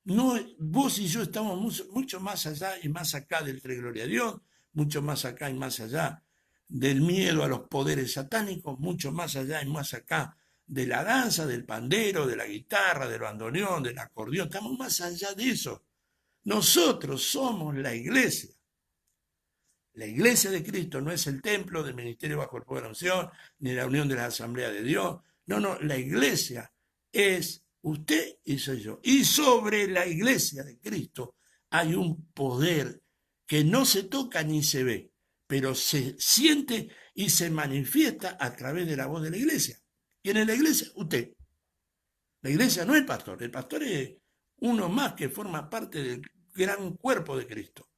No, vos y yo estamos mucho más allá y más acá del tres gloria a Dios, mucho más acá y más allá del miedo a los poderes satánicos, mucho más allá y más acá de la danza, del pandero, de la guitarra, del bandoneón, del acordeón. Estamos más allá de eso. Nosotros somos la iglesia. La iglesia de Cristo no es el templo del ministerio bajo el poder de la unción, ni la unión de la asamblea de Dios. No, la iglesia es usted y soy yo. Y sobre la iglesia de Cristo hay un poder que no se toca ni se ve, pero se siente y se manifiesta a través de la voz de la iglesia. ¿Quién es la iglesia? Usted. La iglesia no es el pastor es uno más que forma parte del gran cuerpo de Cristo.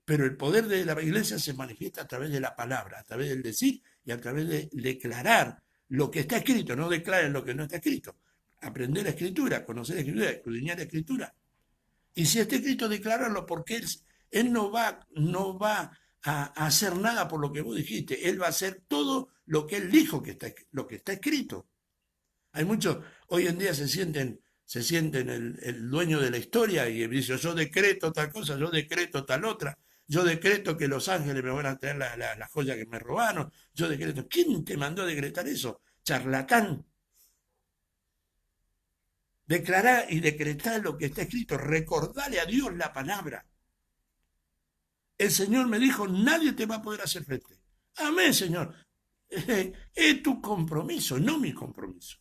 Pero el poder de la iglesia se manifiesta a través de la palabra, a través del decir y a través de declarar lo que está escrito. No declaren lo que no está escrito. Aprender la escritura, conocer la escritura, escudriñar la escritura. Y si está escrito, declararlo, porque él no va a hacer nada por lo que vos dijiste. Él va a hacer todo lo que él dijo lo que está escrito. Hay muchos, hoy en día se sienten el dueño de la historia y dice, yo decreto tal cosa, yo decreto tal otra. Yo decreto que los ángeles me van a traer la joya que me robaron. Yo decreto. ¿Quién te mandó a decretar eso? Charlatán. Declará y decretá lo que está escrito. Recordale a Dios la palabra. El Señor me dijo, nadie te va a poder hacer frente. Amén, Señor. Es tu compromiso, no mi compromiso.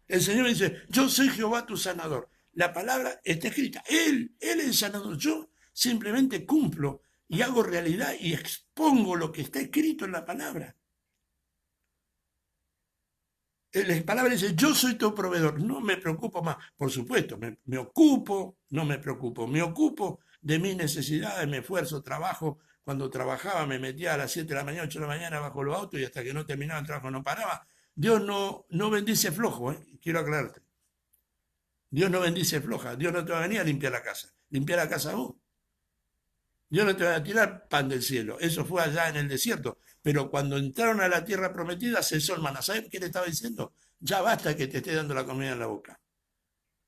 El Señor dice, yo soy Jehová tu sanador. La palabra está escrita. Él es el sanador. Yo simplemente cumplo y hago realidad y expongo lo que está escrito en la palabra. La palabra dice, yo soy tu proveedor, no me preocupo más. Por supuesto, me ocupo, no me preocupo, me ocupo de mis necesidades, me esfuerzo, trabajo. Cuando trabajaba me metía a las 7 de la mañana, 8 de la mañana bajo los autos y hasta que no terminaba el trabajo no paraba. Dios no bendice flojo, quiero aclararte. Dios no bendice floja, Dios no te va a venir a limpiar la casa vos. Dios no te va a tirar pan del cielo, eso fue allá en el desierto. Pero cuando entraron a la tierra prometida, cesó el maná. ¿Sabes qué le estaba diciendo? Ya basta que te esté dando la comida en la boca.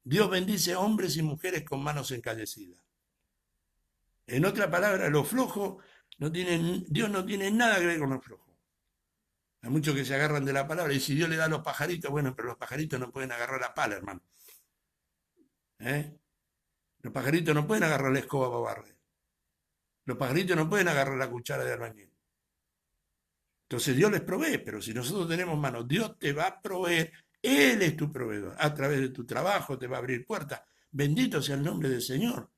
Dios bendice hombres y mujeres con manos encallecidas. En otra palabra, los flojos no tienen, Dios no tiene nada que ver con los flojos. Hay muchos que se agarran de la palabra y si Dios le da a los pajaritos, bueno, pero los pajaritos no pueden agarrar la pala, hermano. ¿Eh? Los pajaritos no pueden agarrar la escoba para barrer. Los pajaritos no pueden agarrar la cuchara de albañil. Entonces Dios les provee, pero si nosotros tenemos manos, Dios te va a proveer. Él es tu proveedor. A través de tu trabajo te va a abrir puertas. Bendito sea el nombre del Señor.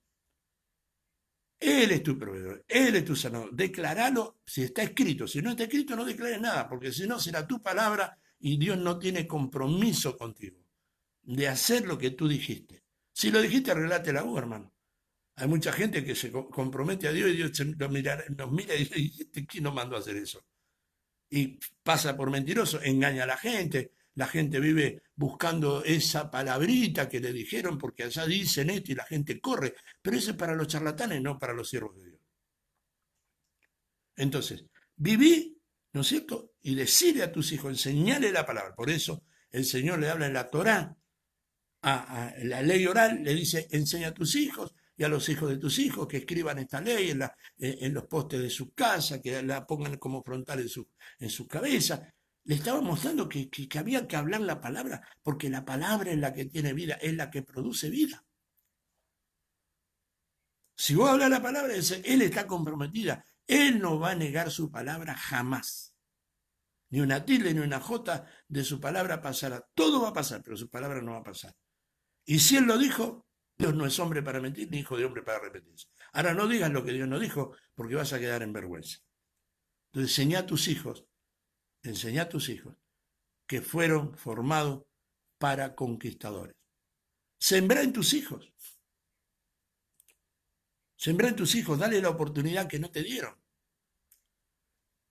Él es tu proveedor. Él es tu sanador. Declaralo si está escrito. Si no está escrito, no declares nada, porque si no será tu palabra y Dios no tiene compromiso contigo de hacer lo que tú dijiste. Si lo dijiste, arreglate la voz, hermano. Hay mucha gente que se compromete a Dios y Dios nos mira y dice, ¿quién nos mandó a hacer eso? Y pasa por mentiroso, engaña a la gente vive buscando esa palabrita que le dijeron porque allá dicen esto y la gente corre, pero eso es para los charlatanes, no para los siervos de Dios. Entonces, viví, ¿no es cierto? Y decirle a tus hijos, enseñale la palabra. Por eso el Señor le habla en la Torá, a la ley oral, le dice, enseña a tus hijos y a los hijos de tus hijos que escriban esta ley en los postes de su casa, que la pongan como frontal en su cabeza. Le estaba mostrando que había que hablar la palabra, porque la palabra es la que tiene vida, es la que produce vida. Si vos hablas la palabra, Él está comprometida. Él no va a negar su palabra jamás. Ni una tilde ni una jota de su palabra pasará. Todo va a pasar, pero su palabra no va a pasar. Y si Él lo dijo, Dios no es hombre para mentir, ni hijo de hombre para arrepentirse. Ahora no digas lo que Dios no dijo, porque vas a quedar en vergüenza. Entonces enseñá a tus hijos que fueron formados para conquistadores. Sembrá en tus hijos. Sembrá en tus hijos, dale la oportunidad que no te dieron.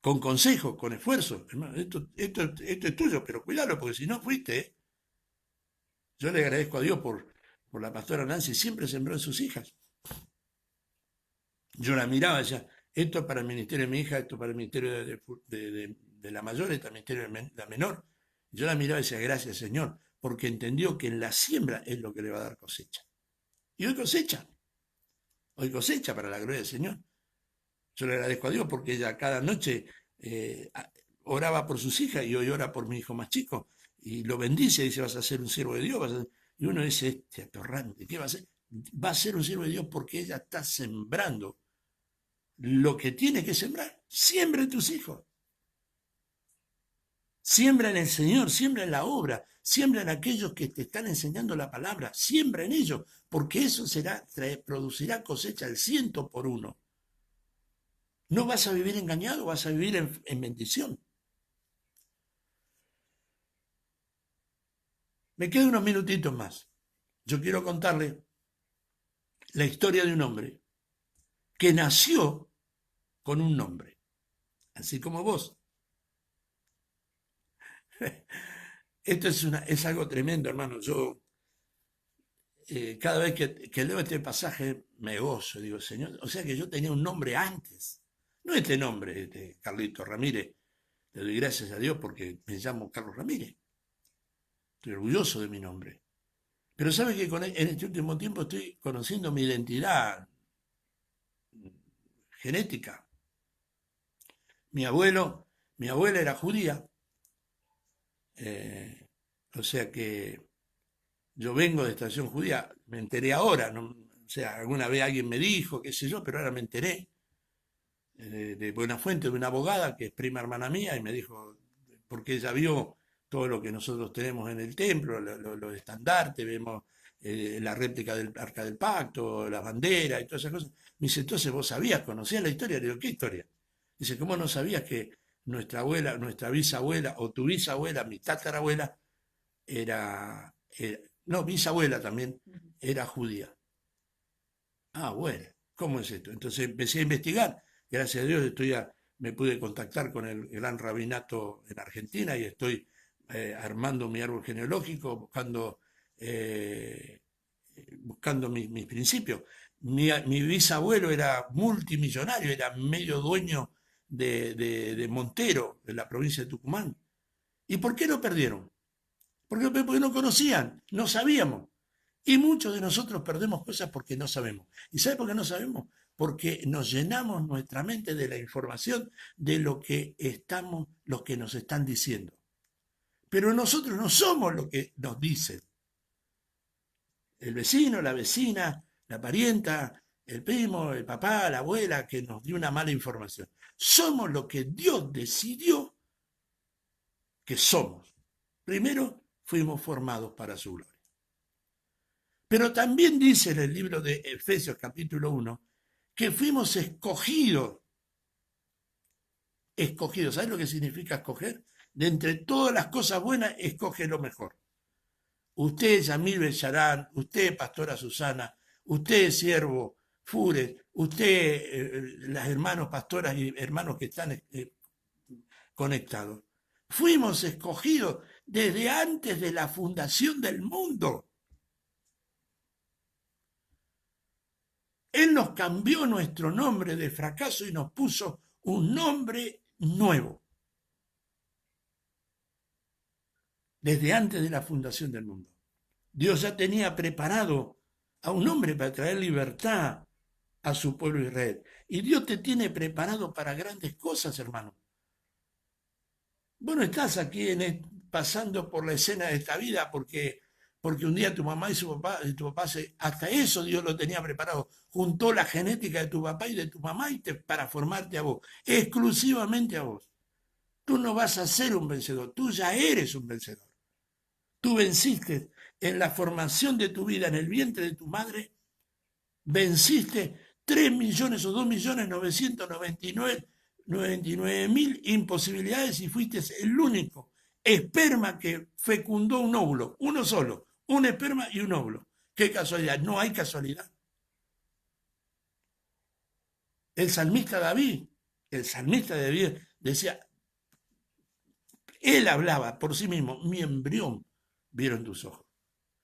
Con consejo, con esfuerzo. Hermano, esto es tuyo, pero cuídalo, porque si no fuiste, Yo le agradezco a Dios por la pastora Nancy, siempre sembró en sus hijas. Yo la miraba y decía, esto es para el ministerio de mi hija, esto es para el ministerio de la mayor, esto es para el ministerio de la menor. Yo la miraba y decía, gracias Señor, porque entendió que en la siembra es lo que le va a dar cosecha. Y hoy cosecha para la gloria del Señor. Yo le agradezco a Dios porque ella cada noche oraba por sus hijas y hoy ora por mi hijo más chico. Y lo bendice, dice, vas a ser un siervo de Dios. Y uno dice, este atorrante, ¿qué va a hacer? Va a ser un siervo de Dios porque ella está sembrando lo que tiene que sembrar. Siembra en tus hijos. Siembra en el Señor, siembra en la obra, siembra en aquellos que te están enseñando la palabra, siembra en ellos, porque eso producirá cosecha al 100 por 1. No vas a vivir engañado, vas a vivir en bendición. Me quedan unos minutitos más. Yo quiero contarle la historia de un hombre que nació con un nombre, así como vos. Esto es algo tremendo, hermano. Yo cada vez que leo este pasaje me gozo, digo, Señor, o sea que yo tenía un nombre antes. No este nombre, Carlito Ramírez. Le doy gracias a Dios porque me llamo Carlos Ramírez. Estoy orgulloso de mi nombre. Pero sabe que en este último tiempo estoy conociendo mi identidad genética. Mi abuela era judía, o sea que yo vengo de estación judía, me enteré ahora, ¿no? O sea, alguna vez alguien me dijo, qué sé yo, pero ahora me enteré de buena fuente, de una abogada que es prima hermana mía, y me dijo, porque ella vio todo lo que nosotros tenemos en el templo, los estandartes, vemos la réplica del Arca del Pacto, la bandera y todas esas cosas. Me dice, entonces vos sabías, conocías la historia. Le digo, ¿qué historia? Dice, ¿cómo no sabías que nuestra abuela, nuestra bisabuela o tu bisabuela, mi tatarabuela, no, bisabuela también, era judía? Ah, bueno, ¿cómo es esto? Entonces empecé a investigar. Gracias a Dios me pude contactar con el gran rabinato en Argentina y estoy armando mi árbol genealógico, eh, buscando mis principios. Mi bisabuelo era multimillonario, era medio dueño de Montero, de la provincia de Tucumán. ¿Y por qué lo perdieron? Porque no conocían, no sabíamos. Y muchos de nosotros perdemos cosas porque no sabemos. ¿Y sabe por qué no sabemos? Porque nos llenamos nuestra mente de la información de lo que nos están diciendo. Pero nosotros no somos lo que nos dicen. El vecino, la vecina, la parienta, el primo, el papá, la abuela, que nos dio una mala información. Somos lo que Dios decidió que somos. Primero, fuimos formados para su gloria. Pero también dice en el libro de Efesios capítulo 1 que fuimos escogidos. Escogidos, ¿sabes lo que significa escoger? De entre todas las cosas buenas, escoge lo mejor. Usted, Yamil Bellarán, usted, Pastora Susana, usted, Siervo Fures, usted, las hermanos pastoras y hermanos que están conectados. Fuimos escogidos desde antes de la fundación del mundo. Él nos cambió nuestro nombre de fracaso y nos puso un nombre nuevo. Desde antes de la fundación del mundo. Dios ya tenía preparado a un hombre para traer libertad a su pueblo Israel. Y Dios te tiene preparado para grandes cosas, hermano. Vos no estás aquí pasando por la escena de esta vida porque un día tu mamá y tu papá hasta eso Dios lo tenía preparado. Juntó la genética de tu papá y de tu mamá para formarte a vos, exclusivamente a vos. Tú no vas a ser un vencedor, tú ya eres un vencedor. Tú venciste en la formación de tu vida en el vientre de tu madre, venciste 3 millones o 2.999.000 imposibilidades y fuiste el único esperma que fecundó un óvulo, uno solo, un esperma y un óvulo. Qué casualidad, no hay casualidad. El salmista David decía, él hablaba por sí mismo, mi embrión vieron tus ojos.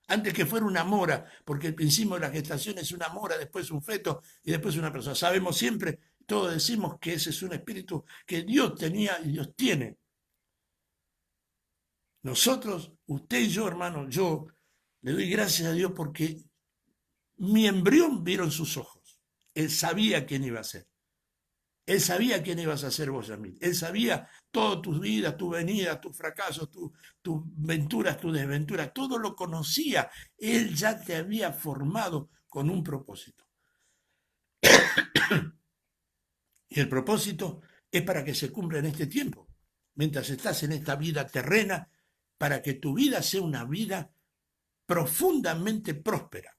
Antes que fuera una mora, porque el principio de la gestación es una mora, después un feto y después una persona. Sabemos siempre, todos decimos que ese es un espíritu que Dios tenía y Dios tiene. Nosotros, usted y yo, hermano, yo le doy gracias a Dios porque mi embrión vieron sus ojos. Él sabía quién iba a ser. Él sabía quién ibas a ser vos, Yamil. Él sabía todas tus vidas, tus venidas, tus fracasos, tus venturas, tus desventuras. Todo lo conocía. Él ya te había formado con un propósito. Y el propósito es para que se cumpla en este tiempo. Mientras estás en esta vida terrena, para que tu vida sea una vida profundamente próspera.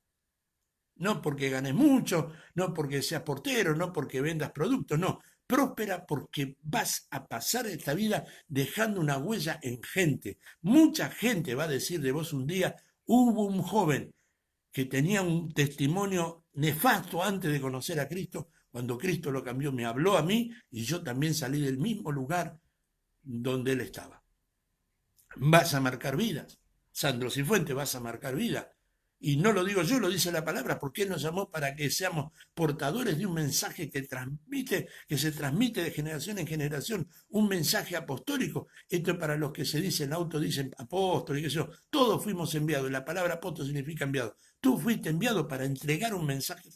No porque ganes mucho, no porque seas portero, no porque vendas productos, no. Próspera porque vas a pasar esta vida dejando una huella en gente. Mucha gente va a decir de vos un día, hubo un joven que tenía un testimonio nefasto antes de conocer a Cristo, cuando Cristo lo cambió, me habló a mí y yo también salí del mismo lugar donde él estaba. Vas a marcar vidas. Sandro Cifuentes, vas a marcar vidas. Y no lo digo yo, lo dice la palabra, porque Él nos llamó para que seamos portadores de un mensaje que se transmite de generación en generación, un mensaje apostólico. Esto es para los que se dicen, dicen apóstol y qué sé yo. Todos fuimos enviados, la palabra apóstol significa enviado. Tú fuiste enviado para entregar un mensaje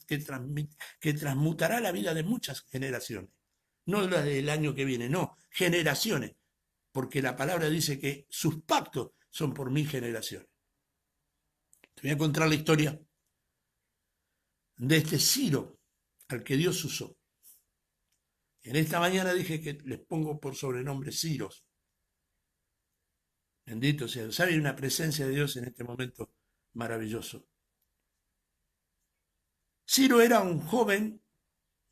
que transmutará la vida de muchas generaciones. No la del año que viene, no, generaciones. Porque la palabra dice que sus pactos son por 1000 generaciones. Te voy a contar la historia de este Ciro al que Dios usó. En esta mañana dije que les pongo por sobrenombre Ciros. Bendito sea Dios. ¿Sabe? Hay una presencia de Dios en este momento maravilloso. Ciro era un joven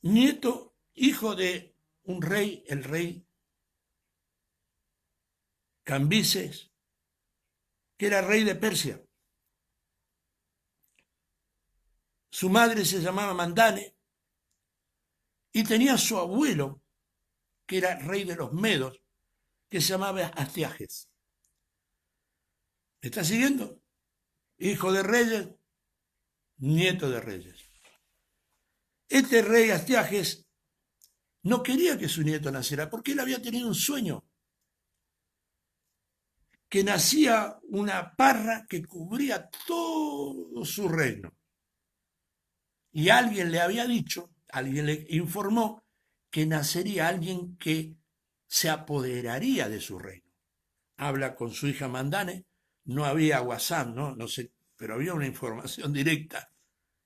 nieto, hijo de un rey, el rey Cambises, que era rey de Persia. Su madre se llamaba Mandane y tenía su abuelo, que era rey de los Medos, que se llamaba Astiages. ¿Me está siguiendo? Hijo de reyes, nieto de reyes. Este rey Astiages no quería que su nieto naciera porque él había tenido un sueño, que nacía una parra que cubría todo su reino. Y alguien le había dicho, alguien le informó que nacería alguien que se apoderaría de su reino. Habla con su hija Mandane, no había WhatsApp, no sé, pero había una información directa.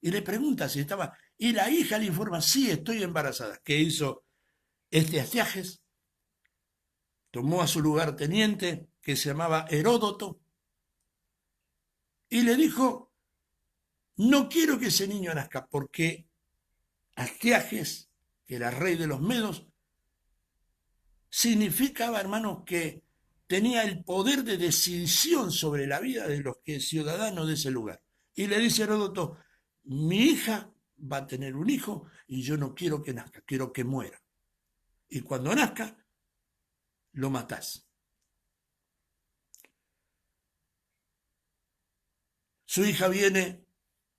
Y le pregunta si estaba, y la hija le informa, sí, estoy embarazada. ¿Qué hizo este Astiages? Tomó a su lugarteniente, que se llamaba Heródoto, y le dijo, no quiero que ese niño nazca, porque Astiages, que era rey de los Medos, significaba, hermanos, que tenía el poder de decisión sobre la vida de los ciudadanos de ese lugar. Y le dice Heródoto, mi hija va a tener un hijo y yo no quiero que nazca, quiero que muera. Y cuando nazca, lo matás. Su hija viene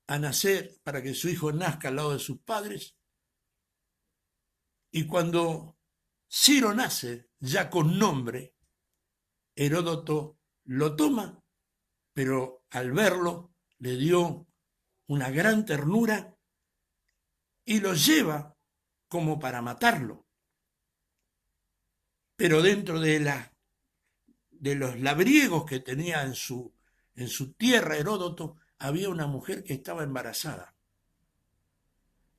a nacer para que su hijo nazca al lado de sus padres. Y cuando Ciro nace, ya con nombre, Heródoto lo toma, pero al verlo le dio una gran ternura y lo lleva como para matarlo. Pero dentro de los labriegos que tenía en su tierra Heródoto, había una mujer que estaba embarazada.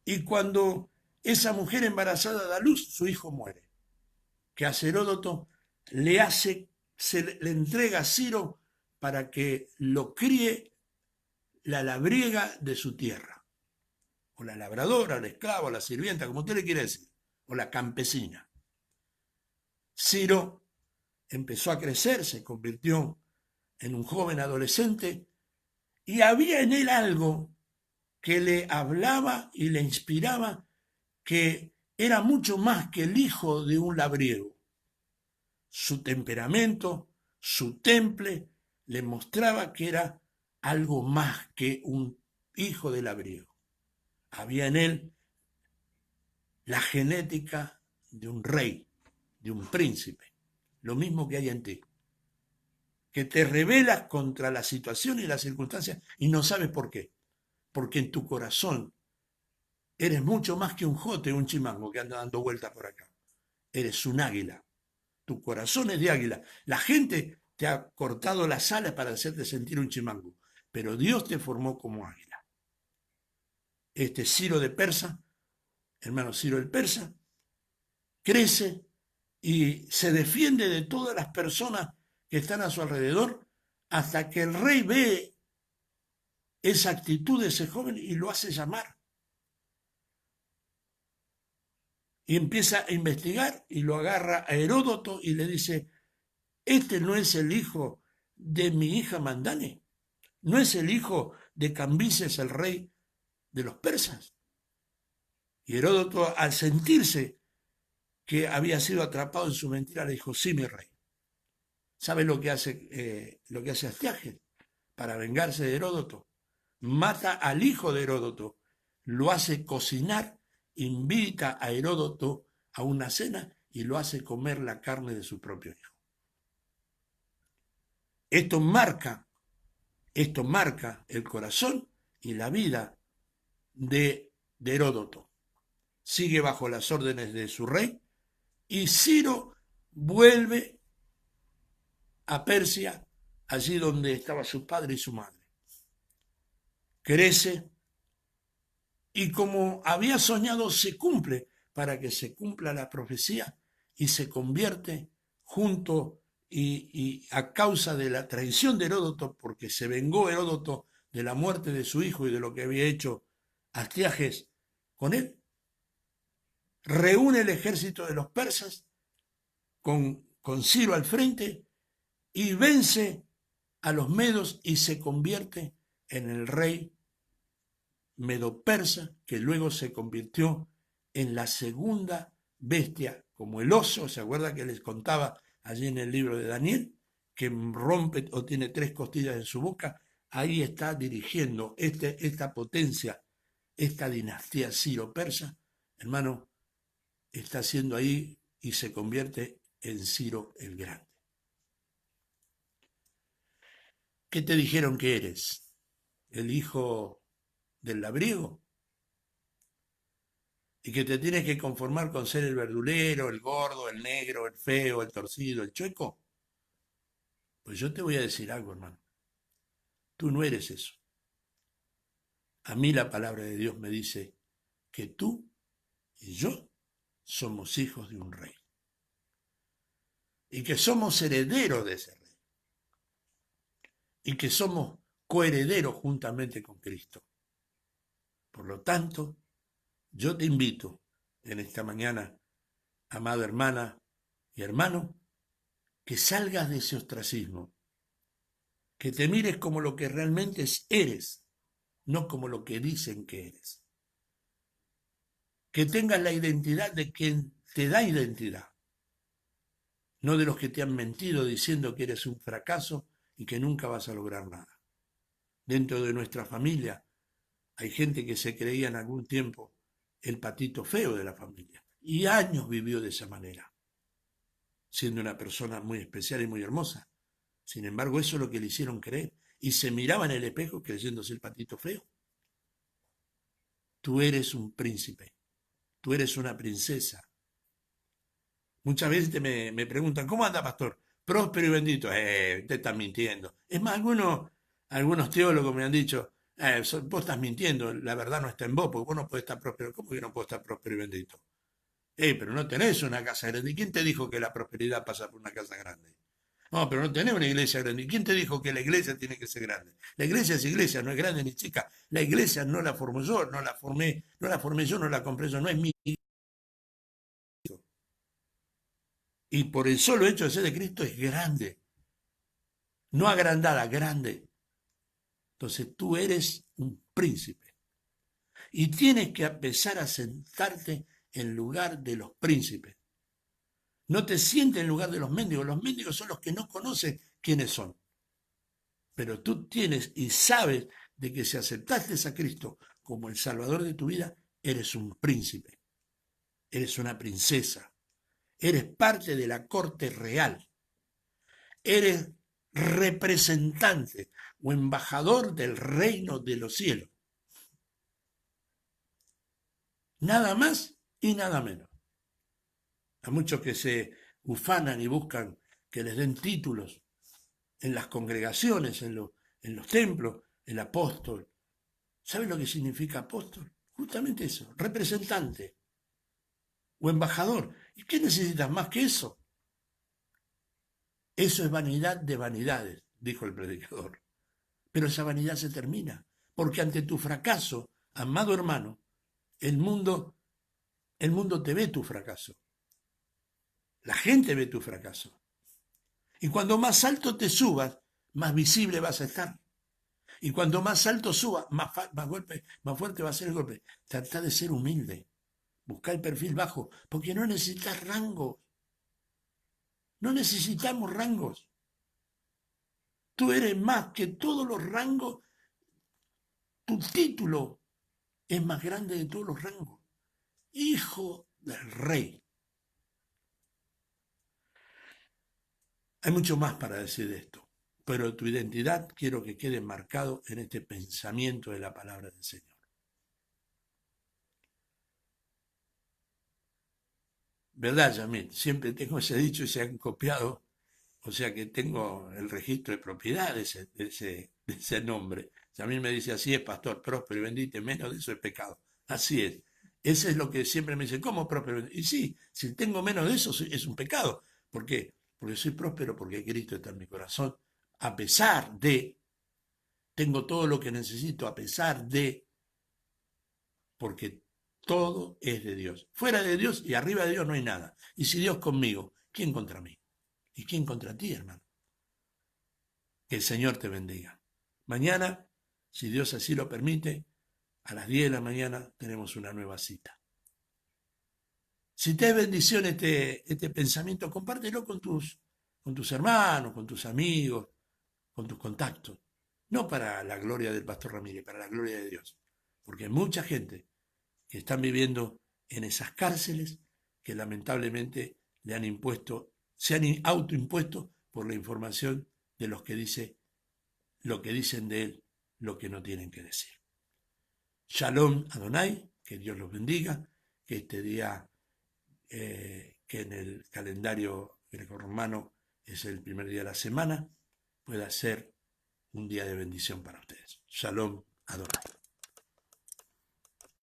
Y cuando esa mujer embarazada da luz, su hijo muere. Que a Heródoto le entrega a Ciro para que lo críe la labriega de su tierra, o la labradora, la esclava, la sirvienta, como usted le quiere decir, o la campesina. Ciro empezó a crecer, se convirtió en un joven adolescente y había en él algo que le hablaba y le inspiraba, que era mucho más que el hijo de un labriego. Su temperamento, su temple, le mostraba que era algo más que un hijo de labriego. Había en él la genética de un rey, de un príncipe, lo mismo que hay en ti, que te rebelas contra la situación y las circunstancias y no sabes por qué, porque en tu corazón eres mucho más que un jote, un chimango que anda dando vueltas por acá. Eres un águila. Tu corazón es de águila. La gente te ha cortado las alas para hacerte sentir un chimango, pero Dios te formó como águila. Este Ciro de Persa, hermano Ciro el Persa, crece y se defiende de todas las personas que están a su alrededor hasta que el rey ve esa actitud de ese joven y lo hace llamar. Y empieza a investigar y lo agarra a Heródoto y le dice, este no es el hijo de mi hija Mandane, no es el hijo de Cambises, el rey de los persas. Y Heródoto, al sentirse que había sido atrapado en su mentira, le dijo, sí, mi rey. ¿Sabe lo que hace Astiages para vengarse de Heródoto? Mata al hijo de Heródoto, lo hace cocinar, invita a Heródoto a una cena y lo hace comer la carne de su propio hijo. Esto marca el corazón y la vida de Heródoto. Sigue bajo las órdenes de su rey y Ciro vuelve a Persia, allí donde estaba su padre y su madre. Crece y como había soñado se cumple, para que se cumpla la profecía, y se convierte junto y a causa de la traición de Heródoto, porque se vengó Heródoto de la muerte de su hijo y de lo que había hecho Astiages con él, reúne el ejército de los persas con Ciro al frente y vence a los medos y se convierte en el rey medo-persa, que luego se convirtió en la segunda bestia, como el oso. ¿Se acuerda que les contaba allí en el libro de Daniel? Que rompe o tiene 3 costillas en su boca. Ahí está dirigiendo esta potencia, esta dinastía Ciro-persa, hermano, está haciendo ahí y se convierte en Ciro el Grande. ¿Qué te dijeron que eres? ¿El hijo del labriego? ¿Y que te tienes que conformar con ser el verdulero, el gordo, el negro, el feo, el torcido, el chueco? Pues yo te voy a decir algo, hermano. Tú no eres eso. A mí la palabra de Dios me dice que tú y yo somos hijos de un rey. Y que somos herederos de ese rey. Y que somos coherederos juntamente con Cristo. Por lo tanto, yo te invito en esta mañana, amada hermana y hermano, que salgas de ese ostracismo, que te mires como lo que realmente eres, no como lo que dicen que eres. Que tengas la identidad de quien te da identidad, no de los que te han mentido diciendo que eres un fracaso y que nunca vas a lograr nada. Dentro de nuestra familia hay gente que se creía en algún tiempo el patito feo de la familia y años vivió de esa manera, siendo una persona muy especial y muy hermosa. Sin embargo, eso es lo que le hicieron creer y se miraba en el espejo creyéndose el patito feo. Tú eres un príncipe, tú eres una princesa. Muchas veces me preguntan, ¿cómo anda, pastor? Próspero y bendito. Usted está mintiendo. Es más, algunos teólogos me han dicho, vos estás mintiendo, la verdad no está en vos, porque vos no podés estar próspero. ¿Cómo que no puedo estar próspero y bendito? Pero no tenés una casa grande. ¿Y quién te dijo que la prosperidad pasa por una casa grande? No, pero no tenés una iglesia grande. ¿Y quién te dijo que la iglesia tiene que ser grande? La iglesia es iglesia, no es grande ni chica. La iglesia no la formo yo, no la formé yo, no la compré yo, no es mi iglesia. Y por el solo hecho de ser de Cristo es grande. No agrandada, grande. Entonces tú eres un príncipe. Y tienes que empezar a sentarte en lugar de los príncipes. No te sientes en lugar de los mendigos. Los mendigos son los que no conocen quiénes son. Pero tú tienes y sabes de que si aceptaste a Cristo como el Salvador de tu vida, eres un príncipe. Eres una princesa. Eres parte de la corte real. Eres representante o embajador del reino de los cielos. Nada más y nada menos. Hay muchos que se ufanan y buscan que les den títulos en las congregaciones, en los templos, el apóstol. ¿Saben lo que significa apóstol? Justamente eso, representante o embajador. ¿Y qué necesitas más que eso? Eso es vanidad de vanidades, dijo el predicador. Pero esa vanidad se termina, porque ante tu fracaso, amado hermano, el mundo te ve tu fracaso. La gente ve tu fracaso. Y cuando más alto te subas, más visible vas a estar. Y cuando más alto subas, más fuerte va a ser el golpe. Trata de ser humilde. Busca el perfil bajo, porque no necesitas rangos. No necesitamos rangos. Tú eres más que todos los rangos. Tu título es más grande de todos los rangos. Hijo del rey. Hay mucho más para decir de esto, pero tu identidad quiero que quede marcado en este pensamiento de la palabra del Señor. ¿Verdad, Yamil? Siempre tengo ese dicho y se han copiado, o sea que tengo el registro de propiedad de ese nombre. Yamil me dice, así es, pastor, próspero y bendito, menos de eso es pecado. Así es. Ese es lo que siempre me dice, ¿cómo próspero? Y sí, si tengo menos de eso es un pecado. ¿Por qué? Porque soy próspero porque Cristo está en mi corazón, a pesar de, tengo todo lo que necesito, a pesar de porque todo es de Dios. Fuera de Dios y arriba de Dios no hay nada. Y si Dios conmigo, ¿quién contra mí? ¿Y quién contra ti, hermano? Que el Señor te bendiga. Mañana, si Dios así lo permite, a las 10 de la mañana tenemos una nueva cita. Si te es bendición este pensamiento, compártelo con tus hermanos, con tus amigos, con tus contactos. No para la gloria del pastor Ramírez, para la gloria de Dios. Porque hay mucha gente que están viviendo en esas cárceles que lamentablemente le han impuesto, se han autoimpuesto por la información de los que dice lo que dicen de él, lo que no tienen que decir. Shalom Adonai, que Dios los bendiga, que este día que en el calendario grecorromano es el primer día de la semana, pueda ser un día de bendición para ustedes. Shalom Adonai.